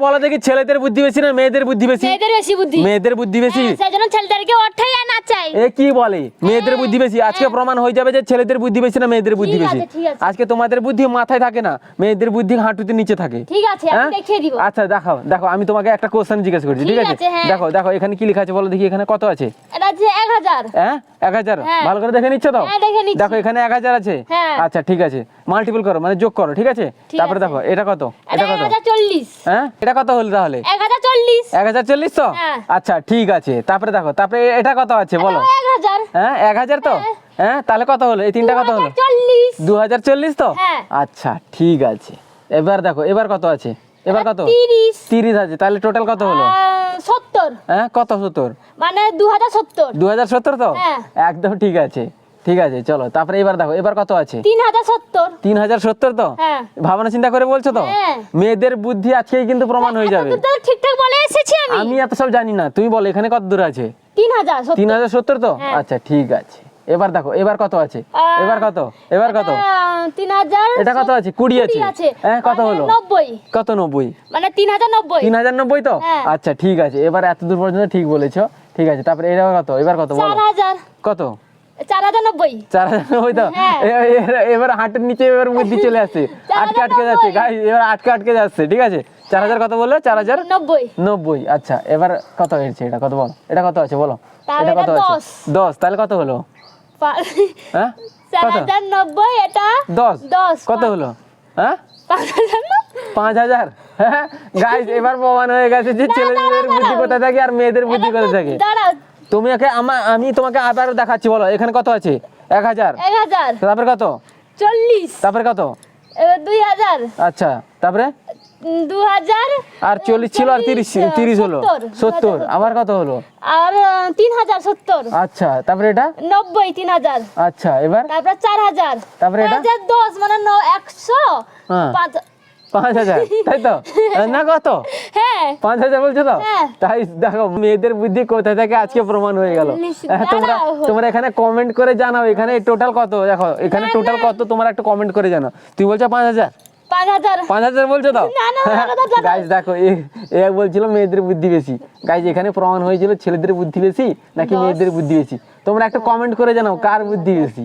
বলো দেখি ছেলেদের বুদ্ধি বেশি না মেয়েদের বুদ্ধি বেশি? মেয়েদের বেশি বুদ্ধি। মেয়েদের বুদ্ধি বেশি। সেজন্য ছেলেদেরকে ওঠাই আর নাচাই। এ কি বলে মেয়েদের বুদ্ধি বেশি? আজকে প্রমাণ হয়ে যাবে যে ছেলেদের বুদ্ধি বেশি না মেয়েদের বুদ্ধি ঠিক বেশি। আছে, ঠিক আছে। আজকে তোমাদের বুদ্ধি মাথায় থাকে না, মেয়েদের বুদ্ধি হাঁটুতে নিচে থাকে। ঠিক আছে, আমি দেখিয়ে দিব। আচ্ছা দেখাও দেখো, আমি তোমাকে একটা কোশ্চেন জিজ্ঞেস করছি, ঠিক আছে? হ্যাঁ। দেখো দেখো এখানে কি লেখা আছে বলো দেখি, এখানে কত আছে? এটা হচ্ছে 1000। হ্যাঁ 1000। হ্যাঁ। ভালো করে দেখে নিচ্ছ তো? হ্যাঁ, দেখে নিচ্ছি। দেখো এখানে 1000 আছে। হ্যাঁ। আচ্ছা ঠিক আছে, মাল্টিপল করো মানে যোগ করো, ঠিক আছে? ঠিক তারপরে আছে। দেখো এটা কত, এটা এটা কত? 1040। হ্যাঁ এটা কত হলো তাহলে? 1040। 1040 তো? হ্যাঁ। আচ্ছা ঠিক আছে, তারপরে দেখো তারপরে এটা কত আছে বলো? 1000। হ্যাঁ 1000 তো? হ্যাঁ। হ্যাঁ তাহলে কত হলো? এই তিনটা কত হলো? 2040। 2040 তো? হ্যাঁ। আচ্ছা ঠিক আছে, এবার দেখো এবার কত আছে? এবার কত? 30। 30 আছে, তাহলে টোটাল কত হলো? 70। হ্যাঁ কত 70? মানে 2070। 2070 তো? হ্যাঁ। একদম ঠিক আছে, ঠিক আছে চলো তারপরে এবার দেখো এবার কত আছে? 3070। 3070 তো? হ্যাঁ। ভাবনা চিন্তা করে বলছো তো? হ্যাঁ। মেয়েদের বুদ্ধি আজকেই কিন্তু প্রমাণ হয়ে যাবে। তো ঠিকঠাক বলে এসেছি আমি। আমি এত সব জানি না, তুমি বলো এখানে কত দূর আছে? 3070। 3070 তো? হ্যাঁ। আচ্ছা ঠিক আছে, এবার দেখো এবার কত আছে? এবার কত? এবার কত? 3000। এটা কত আছে? 20 আছে। হ্যাঁ কত হলো? 90। কত 90? মানে 3090। 3090 তো? হ্যাঁ। আচ্ছা ঠিক আছে, এবার এত দূর পর্যন্ত ঠিক বলেছো, ঠিক আছে তারপরে এটা কত? এবার কত বলো? 4000। কত? 4090। 4090 তো? হ্যাঁ। এবার হাটের নিচে এবার বুদ্ধি চলে আসছে, আটকে আটকে যাচ্ছে গাইস, এবার আটকে আটকে যাচ্ছে, ঠিক আছে? 4000 কত বললে? 4090। 90। আচ্ছা এবার কত হয়েছে? এটা কত বলো? এটা কত আছে বলো? তাহলে এটা কত এটা আছে? 10। তাহলে কত হলো? হ্যাঁ কত? 4090 এটা 10 10 কত হলো? হ্যাঁ 5000 না? 5000। হ্যাঁ গাইস এবার প্রমাণ হয়ে গেছে যে ছেলেদের বুদ্ধি কোথায় থাকে আর মেয়েদের বুদ্ধি কোথায় থাকে। দাঁড়াও। তুমি আমি তোমাকে আবার দেখাচ্ছি, বলো এখানে কত আছে? 1000। 1000। তারপরে কত? 40। তারপরে কত? 2000। আচ্ছা তারপরে 2000 আর 40 ছিল আর 30 হলো 70। আবার কত হলো? আর 3070। আচ্ছা তারপরে এটা 90 3000। আচ্ছা এবার তারপর 4000। তারপরে এটা? 10 মানে 100। হ্যাঁ। 5000। 5000 তাই তো? না কত? হ্যাঁ 5000 বলছো তো? হ্যাঁ। তাই দেখো মেয়েদের বুদ্ধি কোথায় থাকে আজকে প্রমাণ হয়ে গেল। তোমরা তোমরা এখানে কমেন্ট করে জানাও এখানে টোটাল কত, দেখো এখানে টোটাল কত তোমরা একটা কমেন্ট করে জানাও। তুই বলছো 5000? 5000 বলছো তো? না, না, না, না, না। গাইস দেখো এ বলছিল মেয়েদের বুদ্ধি বেশি, গাইস এখানে প্রমাণ হয়েছিল ছেলেদের বুদ্ধি বেশি নাকি মেয়েদের বুদ্ধি বেশি। তোমরা একটা কমেন্ট করে জানাও কার বুদ্ধি বেশি।